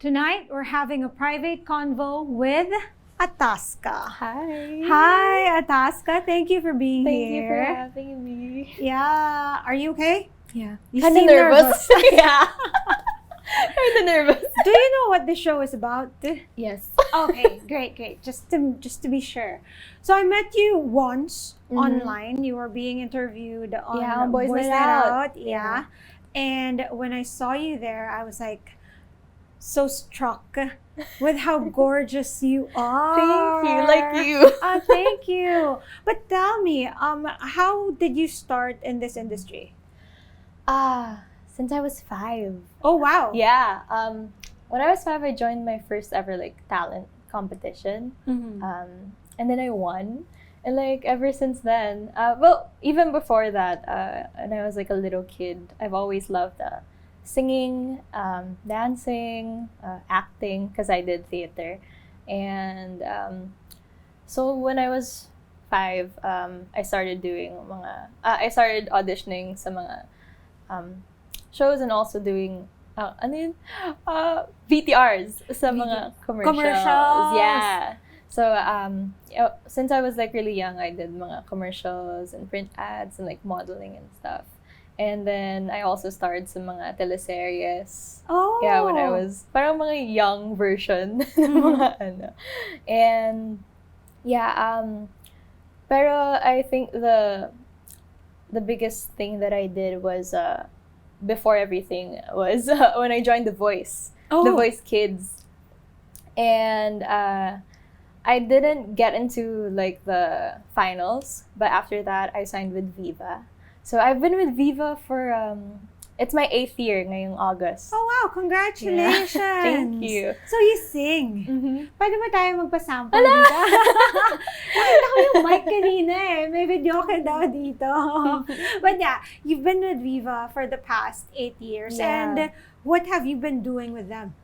Tonight, we're having a private convo with Ataska. Hi. Hi, Ataska. Thank you for being Thank you for here. having me. Yeah. Are you okay? Yeah. You Kinda seem nervous. Yeah. Kinda nervous. Do you know what the show is about? Yes. Okay, great. Just to be sure. So I met you once online. You were being interviewed on Boys Night Out. Yeah. And when I saw you there, I was like so struck with how gorgeous you are. Thank you. Like you. Thank you. But tell me, how did you start in this industry? Since I was 5. Oh wow. Yeah. When I was 5, I joined my first ever talent competition. Mm-hmm. And then I won. And ever since then, well, even before that, when I was a little kid, I've always loved singing, dancing, acting, because I did theater. And so when I was 5, I started doing I started auditioning sa mga shows and also doing VTRs sa mga commercials. Yeah. So since I was really young, I did mga commercials and print ads and modeling and stuff. And then I also starred sa mga teleseries. Oh. Yeah, when I was parang mga young version ng mga ano. And yeah, pero I think the biggest thing that I did was before everything was when I joined The Voice. Oh. The Voice Kids. And I didn't get into the finals, but after that I signed with Viva. So I've been with Viva for it's my 8th year ngayong August. Oh wow, congratulations. Yeah. Thank you. So you sing. Mm-hmm. Pwede ba tayo magpasample dito? Nakita ko yung mic kanina eh. May video ka daw dito. But yeah, you've been with Viva for the past 8 years. Yeah. And what have you been doing with them?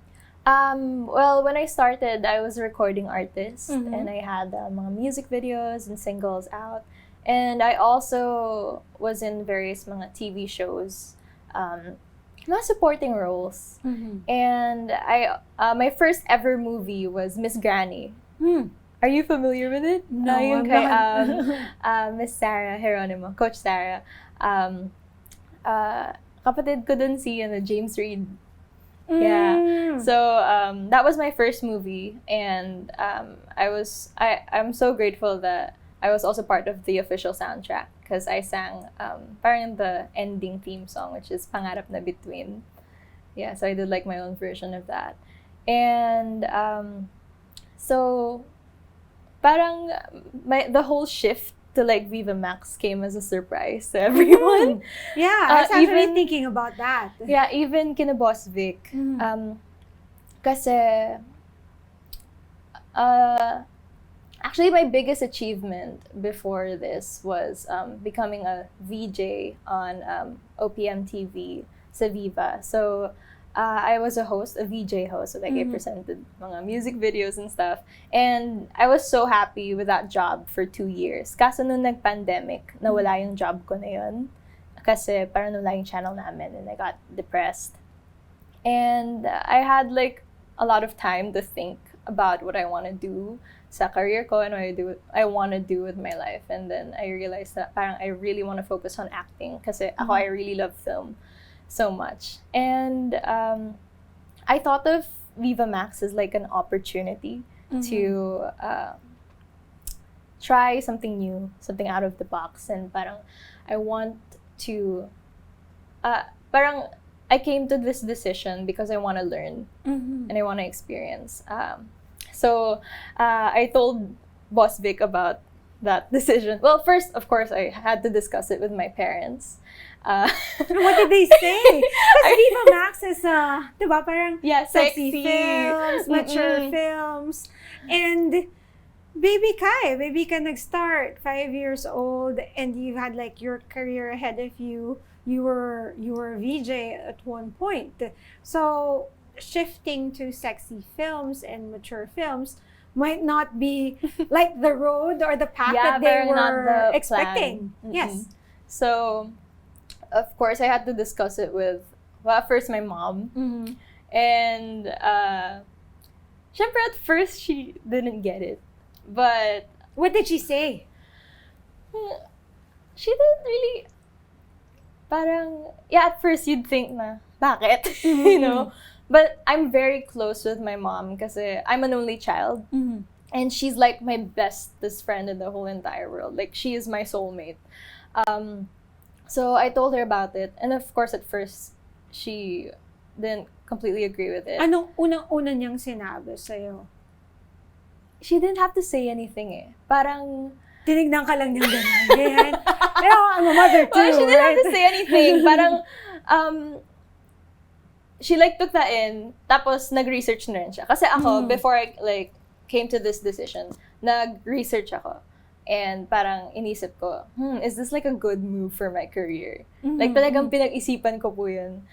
Well, when I started, I was a recording artist. Mm-hmm. And I had mga music videos and singles out. And I also was in various mga TV shows, mga supporting roles. Mm-hmm. And I my first ever movie was Miss Granny. Are you familiar with it? No, yung I'm kay, not. Miss Sarah Geronimo, Coach Sarah. Kapatid ko dun si James Reid. Yeah. So that was my first movie, and I'm so grateful that I was also part of the official soundtrack because I sang parang the ending theme song, which is Pangarap na Between. Yeah, so I did my own version of that. And so parang the whole shift to Vivamax came as a surprise to everyone. Yeah, I was actually thinking about that. Yeah, even kina Boss Vic. Kasi actually, my biggest achievement before this was becoming a VJ on OPM TV sa Viva. So I was a host, a VJ host. So I presented mga music videos and stuff. And I was so happy with that job for 2 years. Kaso nung nag-pandemic, nawala yung job ko na yun. Kasi parang nawala yung channel namin and I got depressed. And I had a lot of time to think about what I want to do sa career ko and what I want to do with my life. And then I realized that parang I really want to focus on acting kasi ako, I really love film so much. And I thought of Vivamax as an opportunity to try something new, something out of the box. And parang I want to, parang I came to this decision because I want to learn and I want to experience. So I told Boss Vic about that decision. Well, first, of course, I had to discuss it with my parents. What did they say? Because Vivamax is, diba, parang sexy films, mature films. And baby ka nag-start, 5 years old, and you had your career ahead of you. You were a VJ at one point. So shifting to sexy films and mature films might not be the road or the path that they were expecting. Yes. So, of course, I had to discuss it with, first my mom. And, syempre at first, she didn't get it. But, What did she say? she didn't really, parang, yeah, at first you'd think na, bakit? You know? But I'm very close with my mom kasi I'm an only child. And she's like my bestest friend in the whole entire world. Like, she is my soulmate. So I told her about it. And of course, at first, she didn't completely agree with it. Anong unang-una niyang sinabi sa'yo? She didn't have to say anything eh. Parang, Tinignan ka lang niyang gano'n. Pero I'm a mother too, well, she didn't have right? to say anything. Parang, she like took that in, tapos nag-research na rin siya. Kasi ako, before I like came to this decision, nag-research ako. And parang inisip ko, is this like a good move for my career? Like talagang pinag-isipan ko po yun.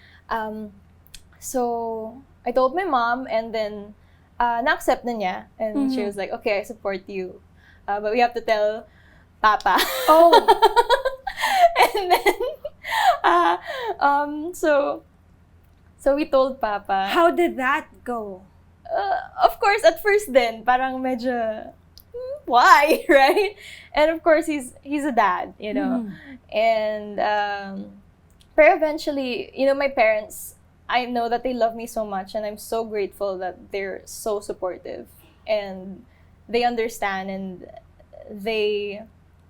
So, I told my mom and then na-accept na niya. And she was like, okay, I support you. But we have to tell Papa. Oh! And then, so we told Papa. How did that go? Of course, at first then, parang medyo, why, right? And of course, he's a dad, you know. And, but eventually, you know, my parents, I know that they love me so much and I'm so grateful that they're so supportive and they understand and they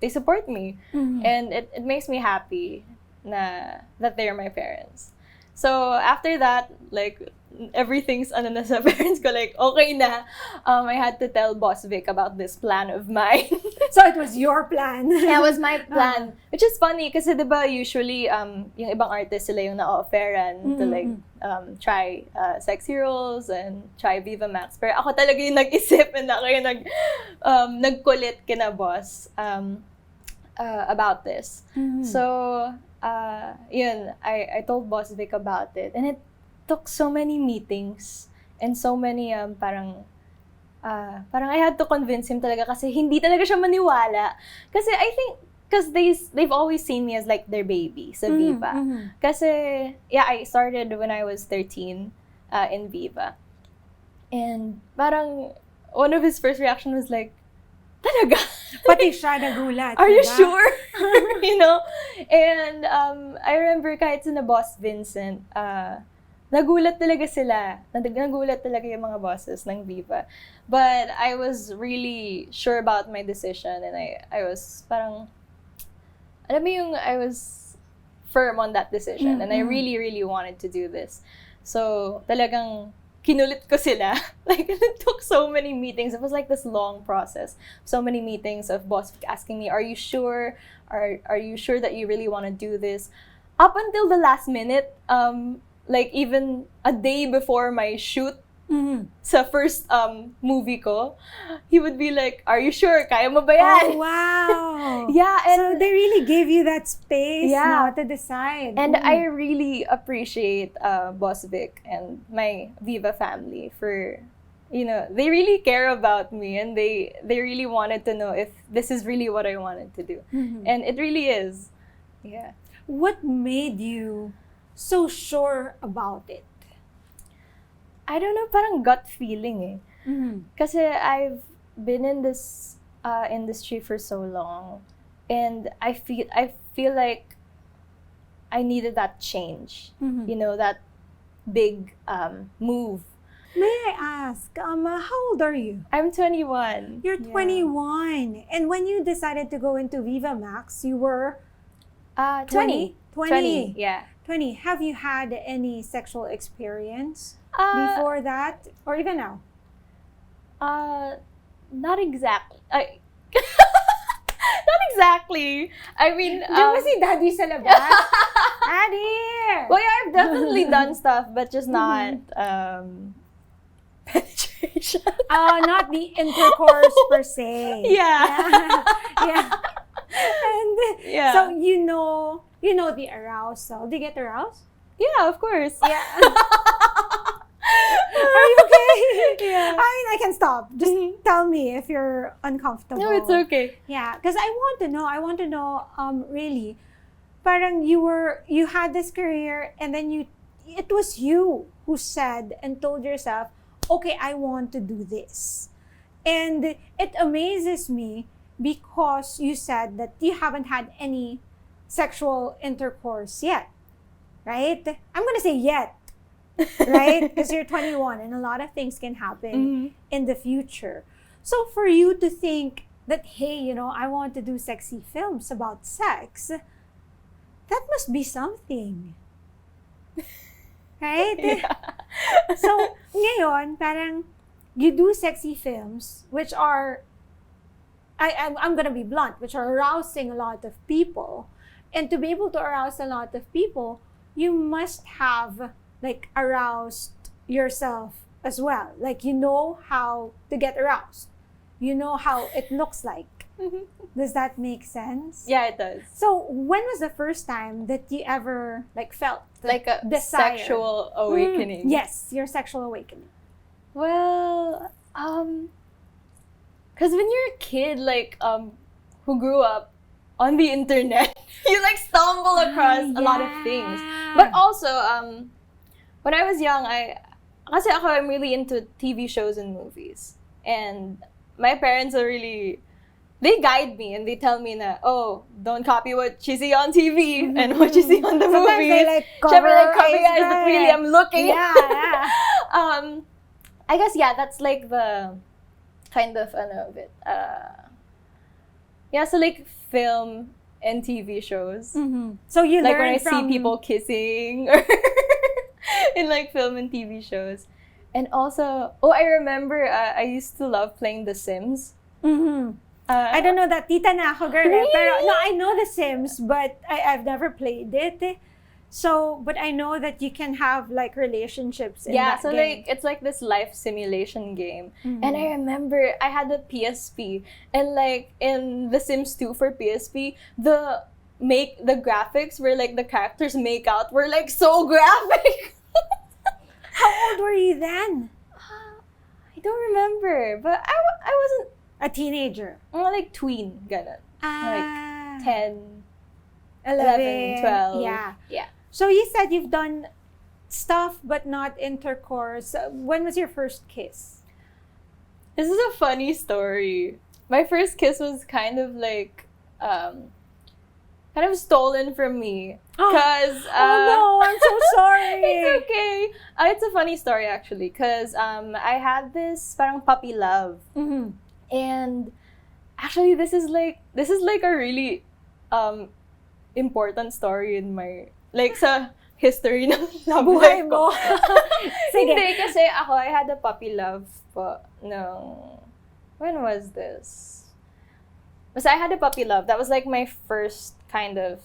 support me. And it makes me happy that they're my parents. So after that, like, everything's na sa parents ko, like, okay na. I had to tell Boss Vic about this plan of mine. So it was your plan. Yeah, it was my plan. Which is funny kasi diba usually yung ibang artists sila yung na-offeran to like try sexy roles and try Vivamax. Pero ako talaga yung nag-isip and ako yung nagkulit kina Boss about this. So yun, I told Boss Vic about it and it took so many meetings and so many parang I had to convince him talaga kasi hindi talaga siya maniwala. Kasi I think because they've always seen me as like their baby sa Viva. Kasi yeah, I started when I was 13 in Viva. And parang one of his first reaction was like, talaga? Pati siya nagulat. Are you diba? sure? You know? And I remember kahit sa na Boss Vincent, nagulat talaga sila. Nagulat talaga yung mga bosses ng Viva. But I was really sure about my decision and I was parang, alam mo yung, I was firm on that decision and I really, really wanted to do this. So, talagang kinulit ko sila. Like, it took so many meetings. It was like this long process. So many meetings of Boss asking me, are you sure? Are you sure that you really want to do this? Up until the last minute, like even a day before my shoot sa first movie ko, he would be like, are you sure? Kaya mo ba yan? Oh, wow! Yeah, and so they really gave you that space Yeah. now to decide. And I really appreciate Boss Vic and my Viva family for, you know, they really care about me and they really wanted to know if this is really what I wanted to do. And it really is. Yeah. What made you so sure about it? I don't know, parang gut feeling eh. Kasi I've been in this industry for so long and I feel like I needed that change. You know, that big move. May I ask, how old are you? I'm 21. You're 21. And when you decided to go into Vivamax, you were 20. 20. Yeah. 20. Have you had any sexual experience Uh, before that or even now? Not exactly. Not exactly. I mean, Diyan mo si Daddy sa labas? Daddy! well, yeah, I've definitely done stuff, but just not penetration. Not the intercourse per se. Yeah. Yeah. And Yeah. so you know the arousal. Do you get aroused? Yeah, of course. Yeah. Are you okay? Yeah. I mean, I can stop. Just tell me if you're uncomfortable. No, it's okay. Yeah, because I want to know, really, parang you had this career and then you it was you who said and told yourself, okay, I want to do this. And it amazes me because you said that you haven't had any sexual intercourse yet, right? I'm going to say yet, right? Because you're 21 and a lot of things can happen in the future. So for you to think that, hey, you know, I want to do sexy films about sex, that must be something. Right? Yeah. So, ngayon, parang you do sexy films, which are, I'm gonna be blunt, which are arousing a lot of people. And to be able to arouse a lot of people, you must have, like, aroused yourself as well. Like, you know how to get aroused. You know how it looks like. Does that make sense? Yeah, it does. So, when was the first time that you ever, like, felt Like a desire? sexual awakening. Yes, your sexual awakening. Well, because when you're a kid, like, who grew up on the internet, you, like, stumble across a lot of things. But also, when I was young, kasi I'm really into TV shows and movies. And my parents are really, they guide me and they tell me na, oh, don't copy what you see on TV and what you see on the Sometimes movies. they, like, Syempre, like, copy eyes, eyes, but really, I'm looking. Yeah. I guess, yeah, that's like the kind of, of it. Yeah, so like film and TV shows. So you Like learn when I from... see people kissing or in like film and TV shows. And also, I remember I used to love playing The Sims. I don't know that tita na ako, girl. Really? Pero, no, I know The Sims, but I've never played it. So, but I know that you can have, like, relationships in that so game. like it's like this life simulation game. And I remember I had a PSP, and like in The Sims 2 for PSP, the graphics where like the characters make out were like so graphic. How old were you then? I don't remember, but I wasn't A teenager. like tween, ganun. Like 10, 11, 12. Yeah. Yeah. So you said you've done stuff but not intercourse. When was your first kiss? This is a funny story. My first kiss was kind of like, kind of stolen from me. Cause, oh no, I'm so sorry. It's okay. It's a funny story actually, cause I had this parang puppy love, and actually this is like a really important story in my like sa history ng love Buhay life mo. ko. Sige. Hindi, kasi ako, I had a puppy love po no. When was this? Basta I had a puppy love. That was like my first kind of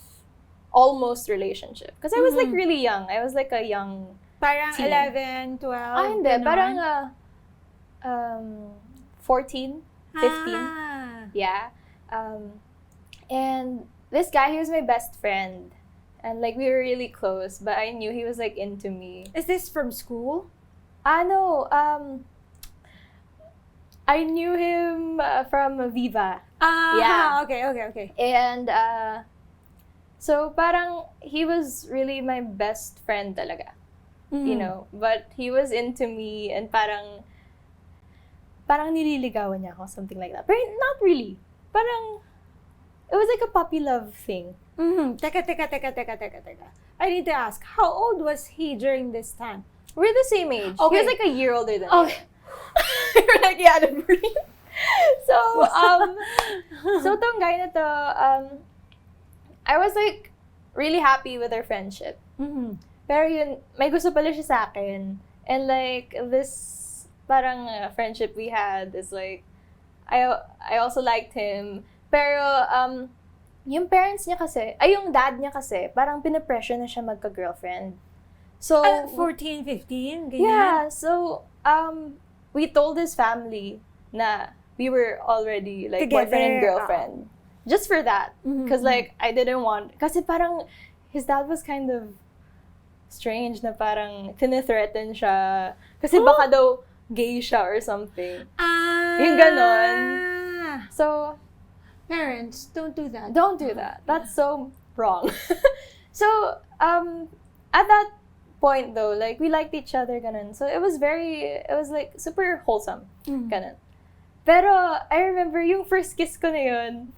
almost relationship. Because I was like really young. I was like a young Parang teen. 11, 12. Hindi. ganon. Parang 14, 15. Yeah. And this guy, he was my best friend. And like we were really close, but I knew he was like into me. Is this from school? No. I knew him from Viva. Yeah. Okay. And so parang he was really my best friend talaga. You know, but he was into me and parang nililigawan niya ako, something like that. But not really. Parang it was like a puppy love thing. Teka. I need to ask, how old was he during this time? We're the same age. Okay. He was like a year older than Okay. me. You're like, yeah, to breathe. So, so tong guy na to, I was like really happy with our friendship. Pero yun, may gusto pala siya sa akin. And like, this parang friendship we had is like, I also liked him. Pero, yung parents niya kasi, yung dad niya kasi, parang pinapressure na siya magka-girlfriend. So, 14, 15? Ganyan? yeah, so, we told his family na we were already like Together, boyfriend and girlfriend. Just for that. Because like, I didn't want, kasi parang, his dad was kind of strange na parang tinithreaten siya. Kasi baka daw gay siya or something. Yung ganon. So, parents, don't do that. don't do that. That's so wrong. So, at that point though, like, we liked each other, ganun. So it was like, super wholesome, ganun. Pero, I remember, yung first kiss ko na yun,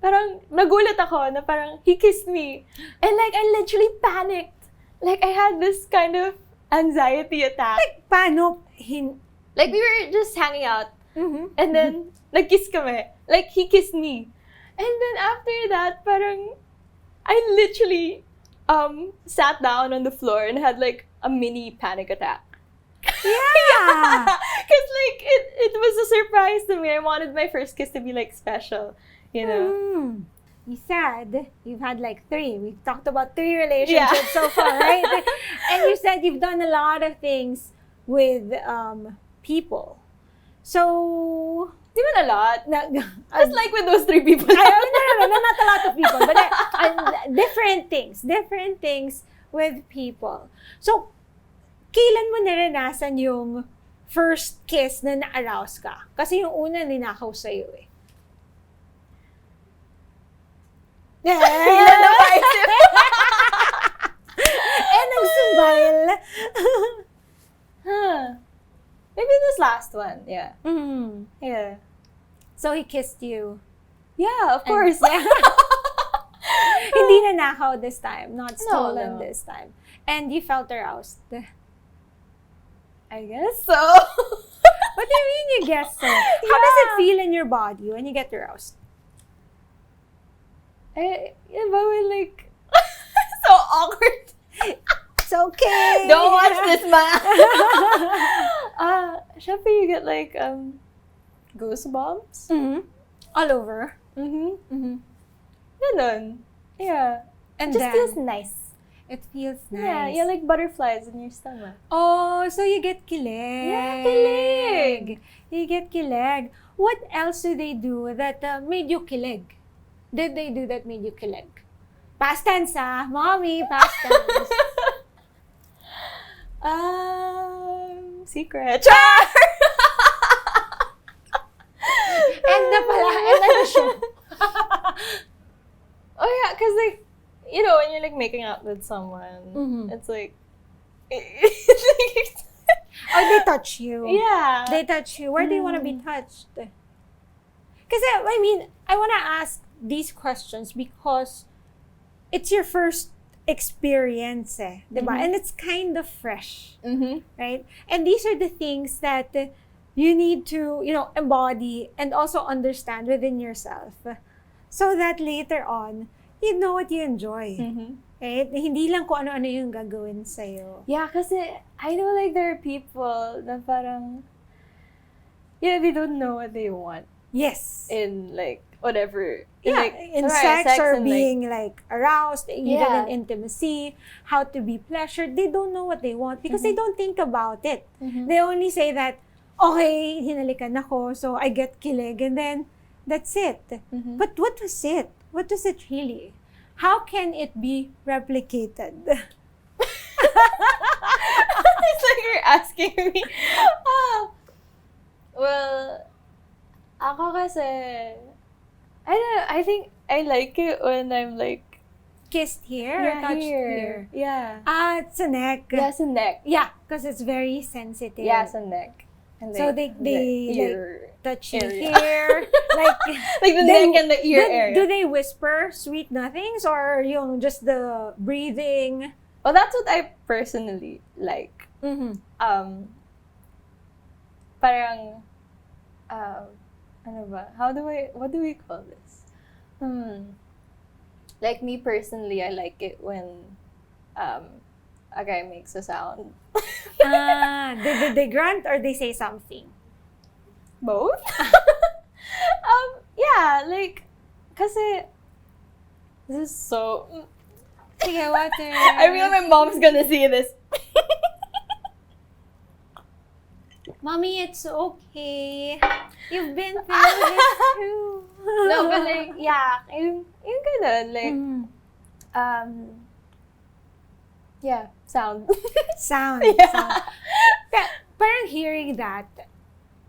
parang, nagulat ako na parang, he kissed me. And like, I literally panicked. Like, I had this kind of anxiety attack. Like, paano? Like, we were just hanging out. And then, nag-kiss kami. Like, he kissed me. And then after that, parang, I literally sat down on the floor and had like a mini panic attack. Yeah! Because like, it was a surprise to me. I wanted my first kiss to be like special, you know? You said you've had like 3. We've talked about 3 relationships so far, right? And you said you've done a lot of things with people. So, Di ba a lot? Just like with those 3 people. No, not a lot of people, but different things with people. So, kailan mo naranasan yung first kiss na na-arouse ka? Kasi yung una ninakaw sa'yo eh. Ilan na paisip? Nag-smile. Maybe this last one, yeah. Yeah. So, he kissed you. Yeah, of course. Hindi nanakaw this time, not stolen No. this time. And you felt aroused. I guess so. What do you mean you guess so? How does it feel in your body when you get aroused? But we're like, so awkward. It's okay. Don't watch this, ma. Syempre, you get like goosebumps. All over. Ganun. Yeah. And It just then, feels nice. it feels nice. Yeah, you like butterflies in your stomach. Oh, so you get kilig. Yeah, kilig. You get kilig. What else do they do that made you kilig? Did they do that made you kilig? Past tense, mommy, past tense. Secret. Char! And na siya. Oh yeah, because like, you know, when you're like making out with someone, it's like, Oh, they touch you. yeah. They touch you. Where do you want to be touched? Because, I mean, I want to ask these questions because it's your first experience, diba? And it's kind of fresh, right? And these are the things that you need to, you know, embody and also understand within yourself so that later on, you know what you enjoy. Right? Hindi lang kung ano-ano yung gagawin sa'yo. Yeah, kasi I know like there are people na parang, yeah, they don't know what they want Yes. in like whatever. In sex or and, being like aroused, even Yeah. in intimacy, how to be pleasured. They don't know what they want because they don't think about it. They only say that, okay, hinalikan ako, so I get kilig, and then that's it. But what was it? What was it really? How can it be replicated? It's like you're asking me. Well, ako kasi, I don't know, I think I like it when I'm like, Kissed here or touched here? Yeah. It's a neck. Yeah, sa neck. Yeah, because it's very sensitive. Yeah, sa neck. And So like, they the ear touch you area. here. Like the neck and the ear area. Do they whisper sweet nothings or yung just the breathing? Well, that's what I personally like. Parang, ano ba? What do we call this? Like me personally, I like it when a guy makes a sound. Did they grunt or they say something? Both? Yeah, like, kasi, this is so... Sige, water. I feel my mom's gonna see this. Mommy, it's okay. You've been through this too. No, but like, yeah, yung ganun, like, yeah, sound. Sound. Yeah. Sound. Parang hearing that,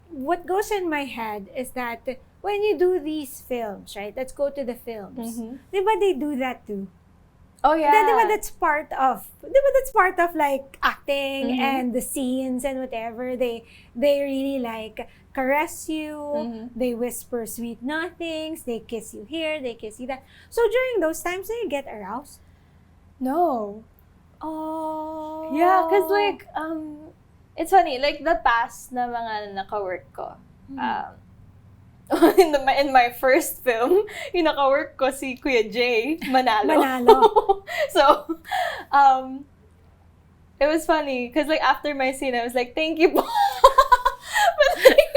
what goes in my head is that when you do these films, right? Let's go to the films. Diba they do that too? Oh, yeah. Diba that's part of like acting and the scenes and whatever. They really like caress you. They whisper sweet nothings. They kiss you here. They kiss you that. So during those times, do you get aroused? No. Oh. Yeah, because like, it's funny, like the past na mga naka-work ko, in my first film, yung naka-work ko si Kuya Jay, Manalo. So, it was funny, because like after my scene, I was like, thank you po. But, like,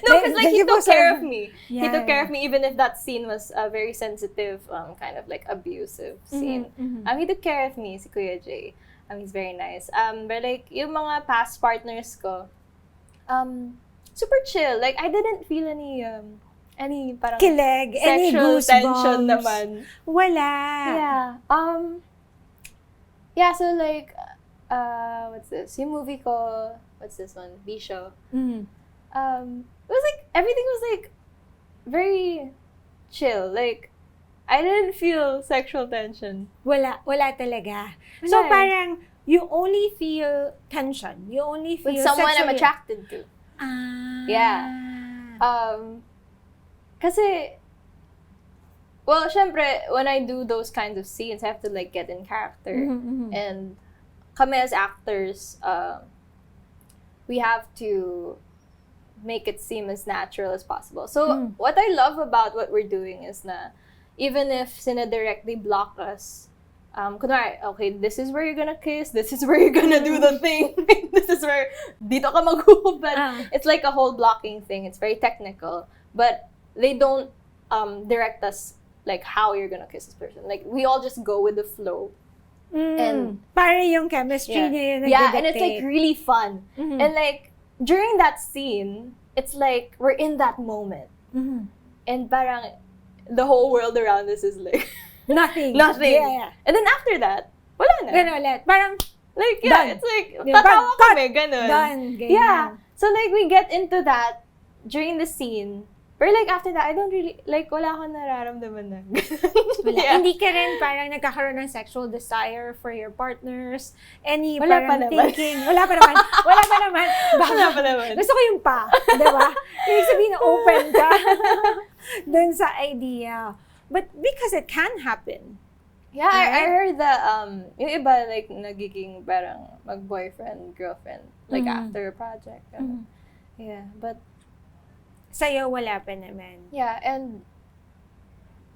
no, because like he took care of me. Yeah, he took care of me, even if that scene was a very sensitive, kind of like abusive scene. He took care of me, si Kuya Jay. He's very nice. But like, yung mga past partners ko, super chill. Like, I didn't feel any parang kilig, any sexual goosebumps. tension naman. Wala. Yeah. Yeah, so like, what's this? Yung movie ko, what's this one? Bisho. It was like, everything was like, very chill. Like, I didn't feel sexual tension. Wala talaga. So parang, you only feel tension. You only feel with someone sexually... I'm attracted to. Yeah. Kasi, well, syempre, when I do those kinds of scenes, I have to like get in character. And kami as actors, we have to make it seem as natural as possible. So, what I love about what we're doing is na, even if sinadirect, they block us, kunwari, okay, this is where you're gonna kiss, this is where you're gonna do the thing, this is where, dito ka maghuhubad. It's like a whole blocking thing. It's very technical. But they don't direct us like how you're gonna kiss this person. Like, we all just go with the flow. And para yung chemistry niya yung yeah, and it's like really fun. And like, during that scene, it's like, we're in that moment. And parang, the whole world around us is like, nothing. Yeah. And then after that, wala na. Ganun ulit. Parang, like, yeah, done. it's like, tatawa kami, ganun. Done. Ganyan. Yeah. So like, we get into that during the scene. But like, after that, I don't really, like, wala akong nararamdaman na. Yeah. Hindi ka rin parang nagkakaroon ng sexual desire for your partners? Any wala parang pa naman. thinking? Wala pa naman. Wala pa naman. Wala pa naman. Gusto ko yung pa. Diba? Ibig sabihin na open ka dun sa idea. But because it can happen. Yeah, I heard that, yung iba, like, nagiging parang mag-boyfriend, girlfriend, like, after a project. Yeah, but sa'yo, wala pa naman. Yeah, and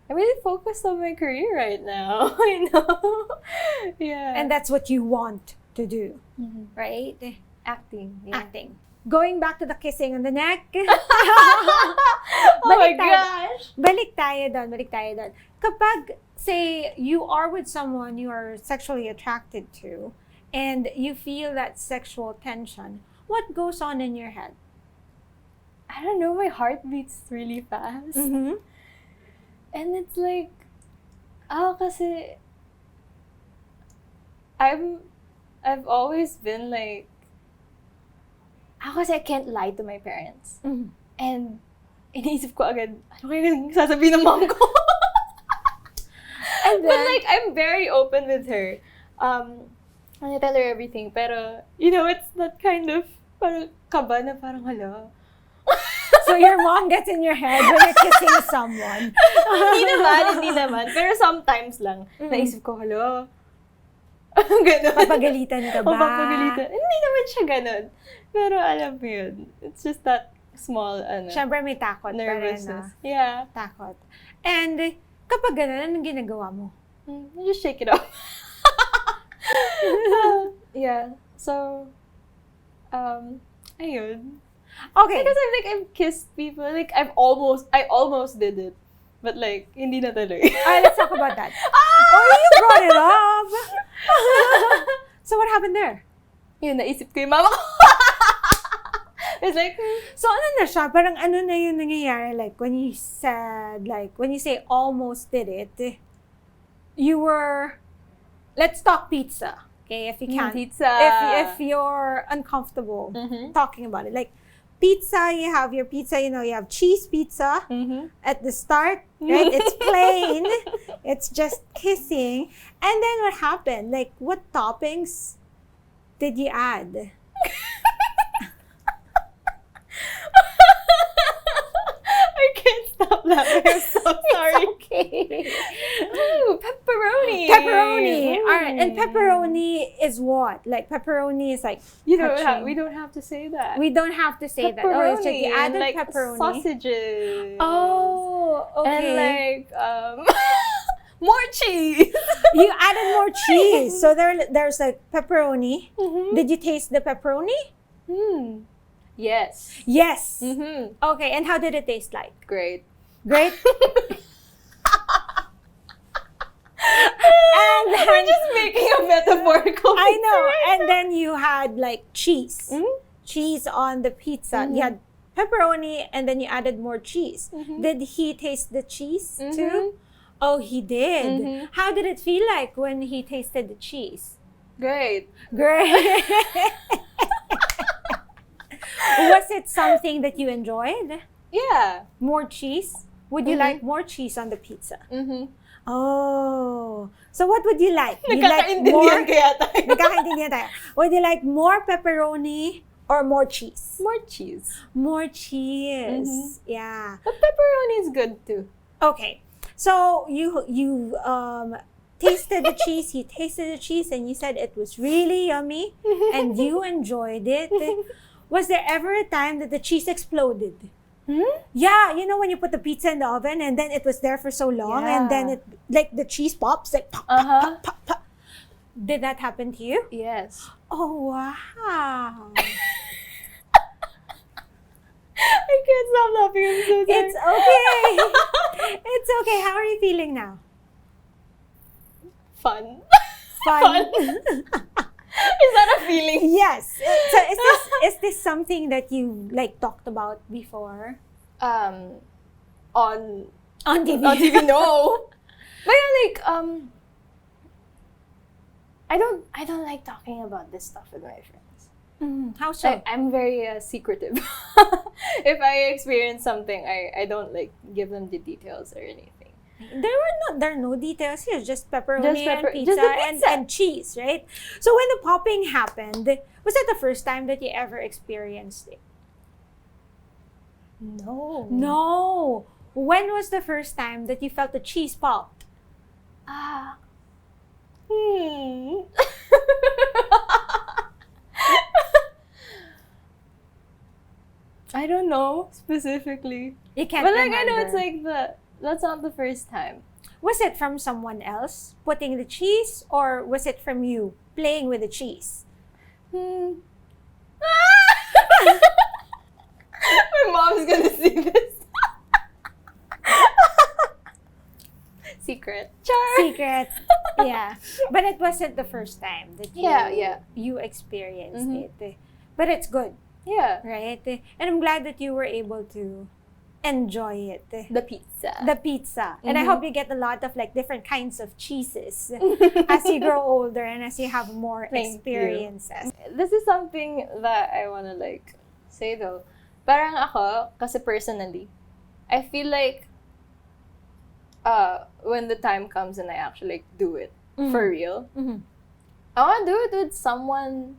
I'm really focused on my career right now. I know. Yeah. And that's what you want to do, right? Acting. Yeah. Acting. Going back to the kissing on the neck. Oh my gosh! Balik tayo doon. Kapag, say, you are with someone you are sexually attracted to, and you feel that sexual tension, what goes on in your head? I don't know, my heart beats really fast. And it's like, kasi I've always been like, kasi I can't lie to my parents. And iniisip ko agad, ano kaya sasabihin ng mom ko? And then, but like, I'm very open with her. And I tell her everything, pero, you know, it's that kind of, parang kaba na parang, hala. So your mom gets in your head when you're kissing someone. Hindi naman. Pero sometimes lang, naisip ko, hala. Ganon. Papagalitan ka ba? Papagalitan. Hindi naman siya ganon. Pero alam mo yun, it's just that small, Siyempre may takot. nervousness. Yeah. Takot. And kapag ganon, anong ginagawa mo? You just shake it off. Yeah. So, ayun. Okay. Because I've kissed people, like I almost did it. But like, hindi na tuloy. Let's talk about that. Oh, you brought it up! So what happened there? Yun, naisip ko yung mama ko. It's like, so ano na siya? Parang ano na yung nangyayari? Like, when you say almost did it, you were, let's talk pizza. Okay, if you can. Pizza. If you're uncomfortable talking about it. Like, pizza, you have your pizza, you have cheese pizza at the start, right? It's plain. It's just kissing. And then what happened? Like, what toppings did you add? I can't stop laughing. I'm so sorry. Okay. Ooh, pepperoni. Pepperoni. All right. And pepperoni is what? Like, pepperoni is like we touching. don't have to say that. We don't have to say that. Oh, it's like you added like pepperoni. sausages. Oh, okay. And like more cheese. You added more cheese. So there's like pepperoni. Mm-hmm. Did you taste the pepperoni? Yes. Yes. Mm-hmm. Okay, and how did it taste like? Great. Great. And we're just making a metaphorical. I know. And then you had like cheese. Mm-hmm. Cheese on the pizza. Mm-hmm. You had pepperoni and then you added more cheese. Mm-hmm. Did he taste the cheese Mm-hmm. too? Oh, he did. Mm-hmm. How did it feel like when he tasted the cheese? Great. Great. Was it something that you enjoyed? Yeah. More cheese? Would you like more cheese on the pizza? Mm-hmm. Oh. So what would you like? You like more? Nagkakaintindihan tayo. Would you like more pepperoni or more cheese? More cheese. More cheese. Mm-hmm. Yeah. But pepperoni is good too. Okay. So you tasted the cheese, he tasted the cheese, and you said it was really yummy and you enjoyed it. Was there ever a time that the cheese exploded? Yeah, you know when you put the pizza in the oven and then it was there for so long and then it like the cheese pops like pop, pop, pop, pop, pop. Did that happen to you? Yes. Oh wow. I can't stop laughing. I'm so sorry. It's okay. It's okay. How are you feeling now? Fun. Fun. Is that a feeling? Yes. So is this something that you like talked about before? On On TV. on TV, no. But yeah, like I don't like talking about this stuff with my friends. How so? I'm very secretive. If I experience something, I don't like give them the details or anything. There are no details here, just pepperoni and just pizza, the pizza. and cheese, right? So when the popping happened, was that the first time that you ever experienced it? No. No. When was the first time that you felt the cheese popped? I don't know specifically. You can't But like remember. I know it's like that's not the first time. Was it from someone else putting the cheese, or was it from you playing with the cheese? My mom's gonna see this. Secret. Secret. Yeah. But it wasn't the first time that you experienced it. But it's good, Yeah. right? And I'm glad that you were able to enjoy it. The pizza. The pizza. And I hope you get a lot of like different kinds of cheeses as you grow older and as you have more Thank experiences. This is something that I wanna like say though. Parang ako, kasi personally, I feel like when the time comes and I actually like do it for real, I wanna do it with someone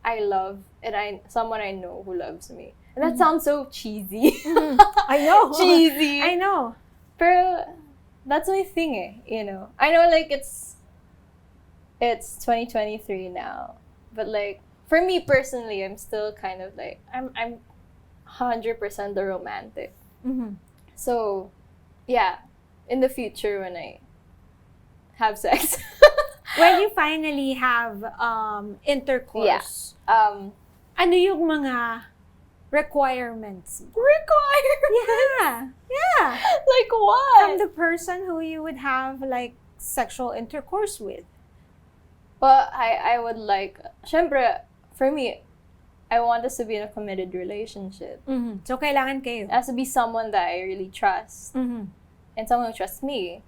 I love and someone I know who loves me. And that sounds so cheesy. I know. Cheesy. I know. Pero that's my thing you know. I know like it's 2023 now. But like for me personally, I'm still kind of like I'm 100% the romantic. So yeah, in the future when I have sex. When you finally have intercourse, ano yung mga requirements? Yeah. Like what? From the person who you would have like sexual intercourse with. Well, I would like, syempre, for me, I want us to be in a committed relationship. So, kailangan kayo. It has to be someone that I really trust. And someone who trusts me.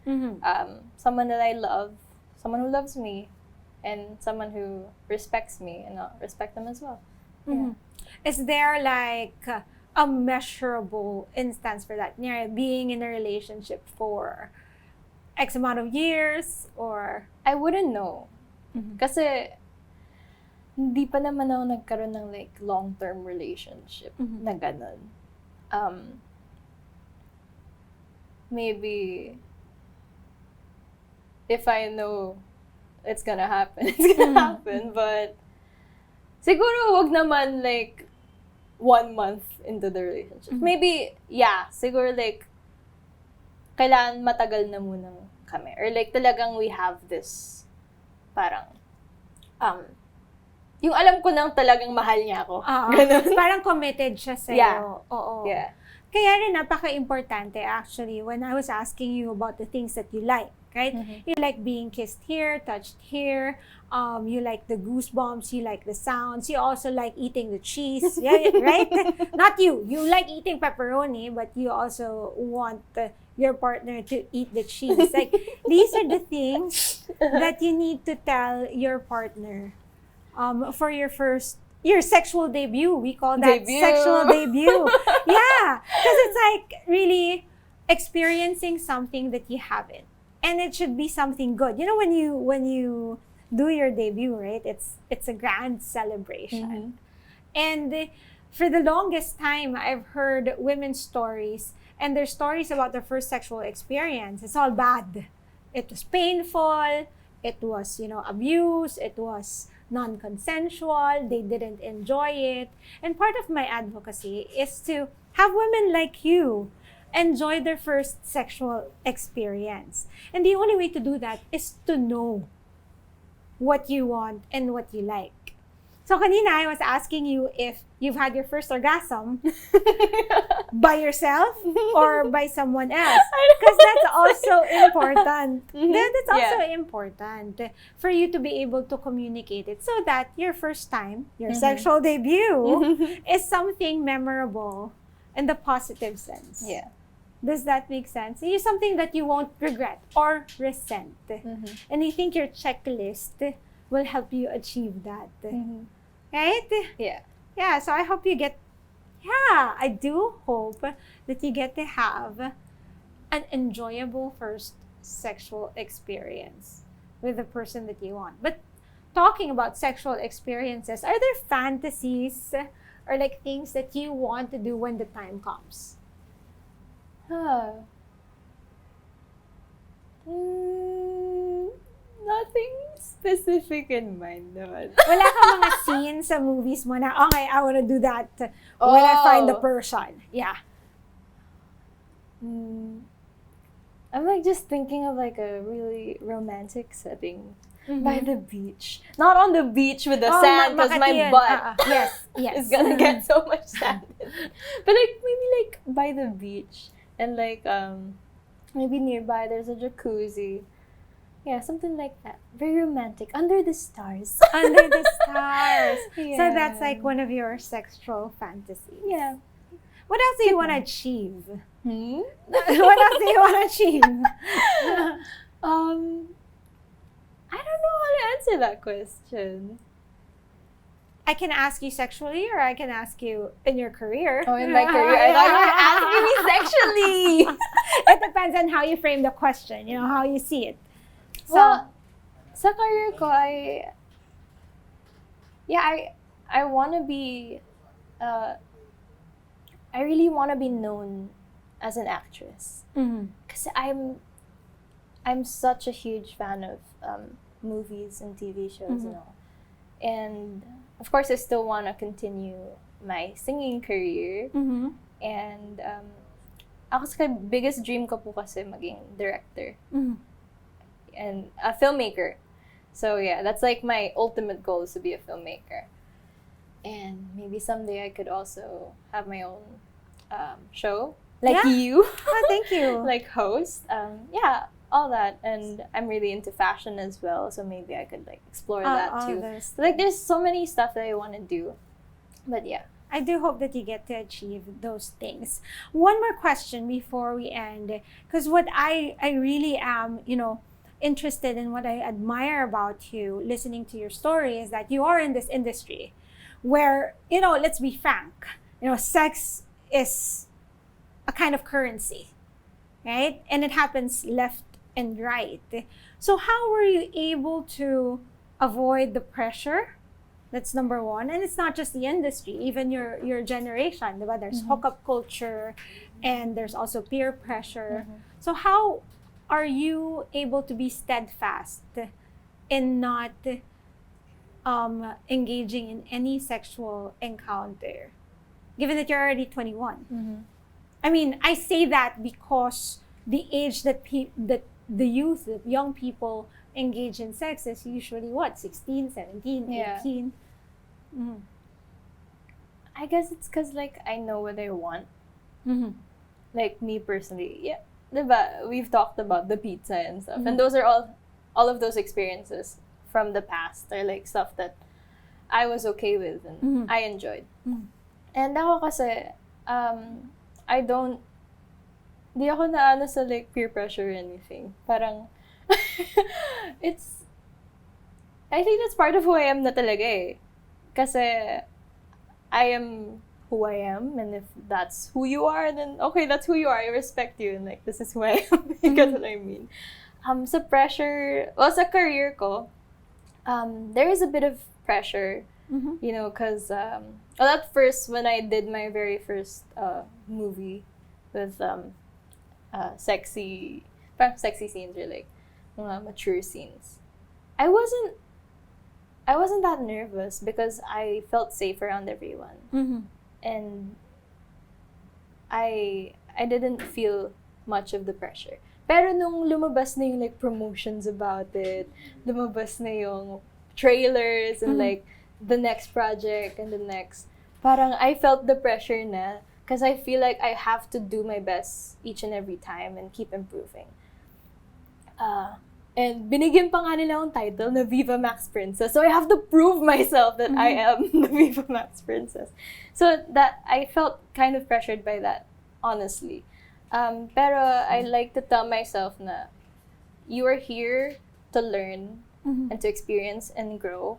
Someone that I love. Someone who loves me. And someone who respects me. And I'll respect them as well. Yeah. Is there like a measurable instance for that? Being in a relationship for X amount of years or... I wouldn't know. Kasi hindi pa naman ako nagkaroon ng like long-term relationship na ganun. Maybe if I know it's gonna happen, it's gonna happen. But siguro wag naman like 1 month into the relationship. Maybe, yeah, siguro like kailangan matagal na munang kami. Or like talagang we have this parang yung alam ko nang talagang mahal niya ako. Ganun. Parang committed siya sa'yo. Yeah. Oo. Yeah. Kaya rin napaka-importante actually when I was asking you about the things that you like, right? You like being kissed here, touched here, you like the goosebumps, you like the sounds, you also like eating the cheese, yeah, right? Not you like eating pepperoni, but you also want your partner to eat the cheese. Like, these are the things that you need to tell your partner for your sexual debut. We call that sexual debut. Yeah, because it's like really experiencing something that you haven't, and it should be something good. You know, when you do your debut, right? It's a grand celebration, and for the longest time, I've heard women's stories, and their stories about their first sexual experience. It's all bad. It was painful. It was, abuse. It was non-consensual, they didn't enjoy it. And part of my advocacy is to have women like you enjoy their first sexual experience. And the only way to do that is to know what you want and what you like. So kanina, I was asking you if you've had your first orgasm by yourself or by someone else. Because that's also important. That's also important for you to be able to communicate it so that your first time, your sexual debut, is something memorable in the positive sense. Yeah. Does that make sense? It's something that you won't regret or resent. And I think your checklist will help you achieve that. Right? Yeah. Yeah, so I hope you get, I do hope that you get to have an enjoyable first sexual experience with the person that you want. But talking about sexual experiences, are there fantasies or like things that you want to do when the time comes? Nothing specific in mind naman. Wala ka mga scenes sa movies mo na, okay, I want to do that when I find the person. Yeah. I'm like just thinking of like a really romantic setting by the beach. Not on the beach with the sand because my butt yes. is gonna get so much sand. But like maybe like by the beach and like maybe nearby there's a jacuzzi. Yeah, something like that. Very romantic. Under the stars. Under the stars. Yeah. So that's like one of your sexual fantasies. Yeah. What else do you want to achieve? What else do you want to achieve? I don't know how to answer that question. I can ask you sexually or I can ask you in your career. Oh, in my career? I thought you were asking me sexually. It depends on how you frame the question, how you see it. So, well, sa career ko, I want to be, I really want to be known as an actress. Because I'm such a huge fan of movies and TV shows and all. And of course, I still want to continue my singing career. And ako sa biggest dream ko po kasi maging director. And a filmmaker. So yeah, that's like my ultimate goal is to be a filmmaker. And maybe someday I could also have my own show. Like you. Oh, thank you. Like host. Yeah, all that. And I'm really into fashion as well. So maybe I could like explore that too. So, like there's so many stuff that I want to do. But yeah. I do hope that you get to achieve those things. One more question before we end. Because what I really am, interested in, what I admire about you, listening to your story, is that you are in this industry where, let's be frank, sex is a kind of currency, right? And it happens left and right. So how were you able to avoid the pressure? That's number one. And it's not just the industry, even your generation. Diba? There's hookup culture and there's also peer pressure. So how are you able to be steadfast in not engaging in any sexual encounter, given that you're already 21? I mean, I say that because the age that that the youth, that young people engage in sex is usually what, 16, 17, 18? I guess it's because like I know what I want. Like me personally, yeah. Diba? We've talked about the pizza and stuff, and those are all of those experiences from the past are like stuff that I was okay with and I enjoyed. And ako kasi, di ako naano sa like peer pressure or anything. Parang, I think that's part of who I am na talaga eh. Kasi, I am who I am, and if that's who you are, then okay, that's who you are. I respect you, and like, this is who I am. You get what I mean? Sa pressure, sa career ko, there is a bit of pressure, you know, because, at first, when I did my very first movie with sexy scenes or like mature scenes, I wasn't that nervous because I felt safe around everyone. And I didn't feel much of the pressure. Pero nung lumabas na yung like promotions about it, lumabas na yung trailers and like the next project and the next, parang I felt the pressure na because I feel like I have to do my best each and every time and keep improving. And binigyan pa nga nila akong title na Vivamax Princess. So I have to prove myself that I am the Vivamax Princess. So that I felt kind of pressured by that, honestly. Pero I like to tell myself na you are here to learn and to experience and grow.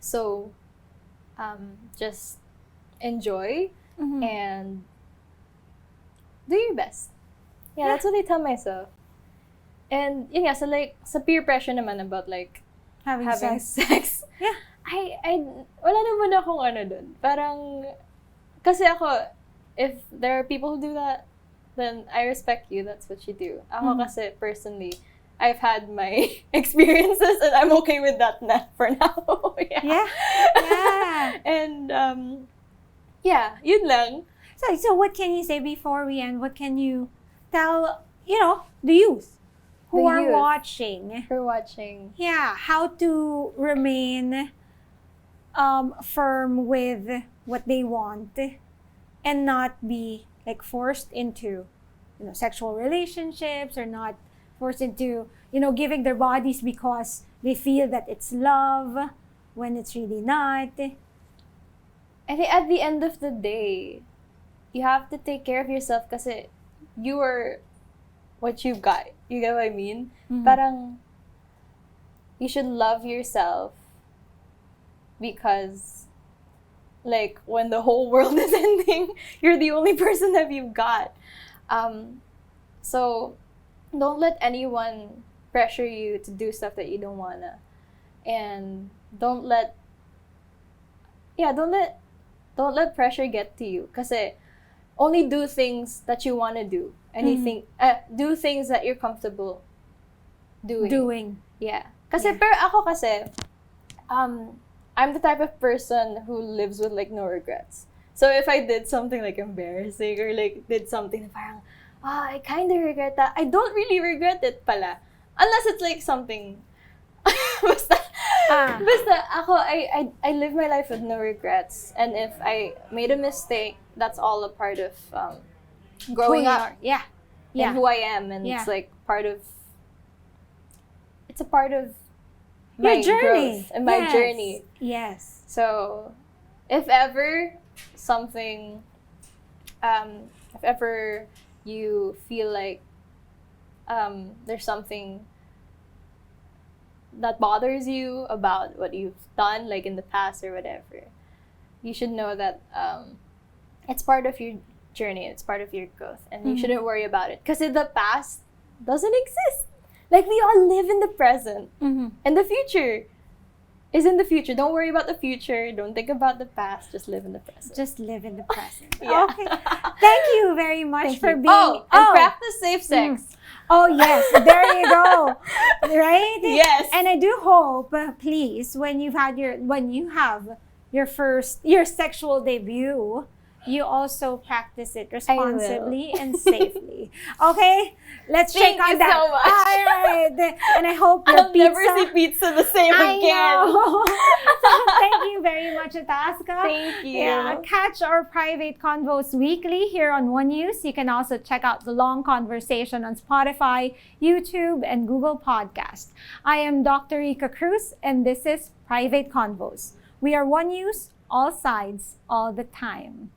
So just enjoy and do your best. Yeah, that's what I tell myself. And yun nga, so like, sa peer pressure naman about like, having sex. Yeah. I wala naman akong ano dun. Parang, kasi ako, if there are people who do that, then I respect you, that's what you do. Ako kasi, personally, I've had my experiences and I'm okay with that na for now. Yeah. And, yeah, yun lang. So what can you say before we end? What can you tell, the youth? Who are watching. For watching. Yeah, how to remain firm with what they want and not be like forced into, sexual relationships, or not forced into, giving their bodies because they feel that it's love when it's really not. I think at the end of the day, you have to take care of yourself kasi you are what you've got. You get what I mean? Parang, you should love yourself because, like, when the whole world is ending, you're the only person that you've got. So, don't let anyone pressure you to do stuff that you don't wanna. And don't let pressure get to you. Kasi, only do things that you wanna do. Do things that you're comfortable doing. Yeah. Kasi, pero ako kasi, I'm the type of person who lives with, like, no regrets. So, if I did something, like, embarrassing or, like, did something na parang, I kind of regret that, I don't really regret it pala. Unless it's, like, something, basta ako, I live my life with no regrets. And if I made a mistake, that's all a part of, growing up. Yeah. And who I am. And it's like it's a part of my journey. Growth and my journey. Yes. So, if ever something, if ever you feel like there's something that bothers you about what you've done, like in the past or whatever, you should know that it's part of your journey, it's part of your growth, and you shouldn't worry about it. Because in the past, doesn't exist. Like, we all live in the present. Mm-hmm. And the future is in the future. Don't worry about the future. Don't think about the past. Just live in the present. Just live in the present. Yeah. Okay. Thank you very much for being... and practice safe sex. Oh, yes. There you go. Right? Yes. And I do hope, please, when you have your sexual debut, you also practice it responsibly and safely. Okay? Let's check on that. Thank you so much. All right. And I hope your I'll pizza... never see pizza the same I again. know. So thank you very much, Ataska. Thank you. Yeah, catch our Private Convos weekly here on One News. You can also check out the long conversation on Spotify, YouTube, and Google Podcast. I am Dr. Rica Cruz, and this is Private Convos. We are One News, all sides, all the time.